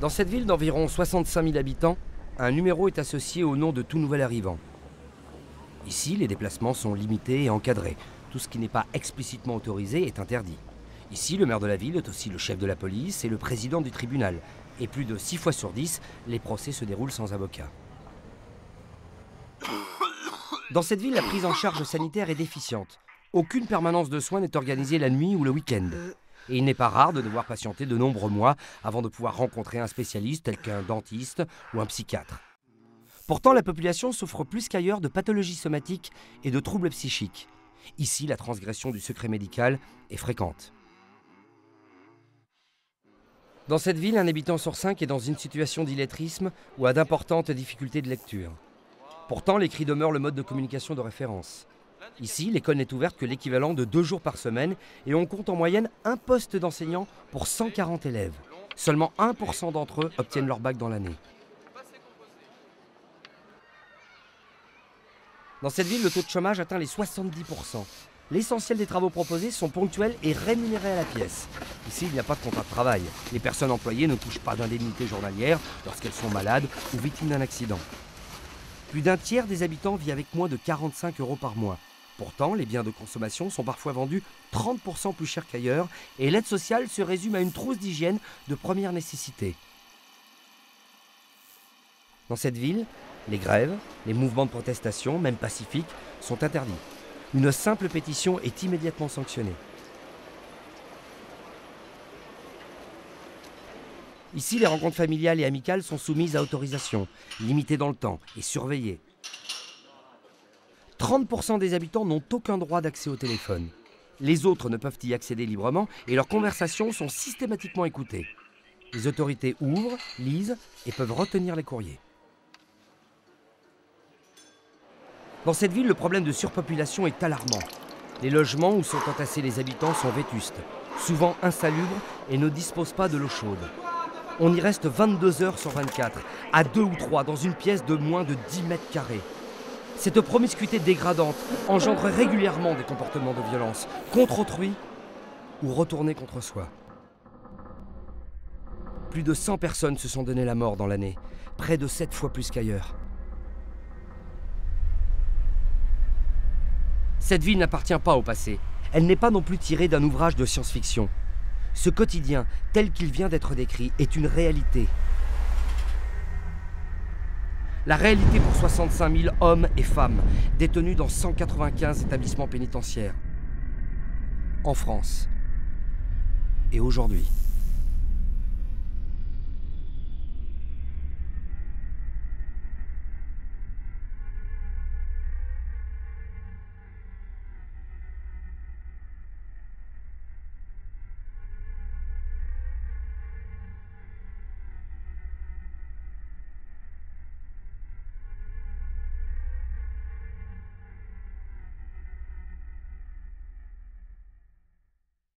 Dans cette ville d'environ 65 000 habitants, un numéro est associé au nom de tout nouvel arrivant. Ici, les déplacements sont limités et encadrés. Tout ce qui n'est pas explicitement autorisé est interdit. Ici, le maire de la ville est aussi le chef de la police et le président du tribunal. Et plus de 6 fois sur 10, les procès se déroulent sans avocat. Dans cette ville, la prise en charge sanitaire est déficiente. Aucune permanence de soins n'est organisée la nuit ou le week-end. Et il n'est pas rare de devoir patienter de nombreux mois avant de pouvoir rencontrer un spécialiste tel qu'un dentiste ou un psychiatre. Pourtant, la population souffre plus qu'ailleurs de pathologies somatiques et de troubles psychiques. Ici, la transgression du secret médical est fréquente. Dans cette ville, un habitant sur 5 est dans une situation d'illettrisme ou a d'importantes difficultés de lecture. Pourtant, l'écrit demeure le mode de communication de référence. Ici, l'école n'est ouverte que l'équivalent de 2 jours par semaine et on compte en moyenne un poste d'enseignant pour 140 élèves. Seulement 1% d'entre eux obtiennent leur bac dans l'année. Dans cette ville, le taux de chômage atteint les 70%. L'essentiel des travaux proposés sont ponctuels et rémunérés à la pièce. Ici, il n'y a pas de contrat de travail. Les personnes employées ne touchent pas d'indemnité journalière lorsqu'elles sont malades ou victimes d'un accident. Plus d'un tiers des habitants vit avec moins de 45 € par mois. Pourtant, les biens de consommation sont parfois vendus 30% plus cher qu'ailleurs et l'aide sociale se résume à une trousse d'hygiène de première nécessité. Dans cette ville, les grèves, les mouvements de protestation, même pacifiques, sont interdits. Une simple pétition est immédiatement sanctionnée. Ici, les rencontres familiales et amicales sont soumises à autorisation, limitées dans le temps et surveillées. 30% des habitants n'ont aucun droit d'accès au téléphone. Les autres ne peuvent y accéder librement et leurs conversations sont systématiquement écoutées. Les autorités ouvrent, lisent et peuvent retenir les courriers. Dans cette ville, le problème de surpopulation est alarmant. Les logements où sont entassés les habitants sont vétustes, souvent insalubres et ne disposent pas de l'eau chaude. On y reste 22 heures sur 24, à 2 ou 3 dans une pièce de moins de 10 mètres carrés. Cette promiscuité dégradante engendre régulièrement des comportements de violence contre autrui ou retournés contre soi. Plus de 100 personnes se sont donné la mort dans l'année, près de 7 fois plus qu'ailleurs. Cette ville n'appartient pas au passé. Elle n'est pas non plus tirée d'un ouvrage de science-fiction. Ce quotidien, tel qu'il vient d'être décrit, est une réalité. La réalité pour 65 000 hommes et femmes détenus dans 195 établissements pénitentiaires. En France. Et aujourd'hui.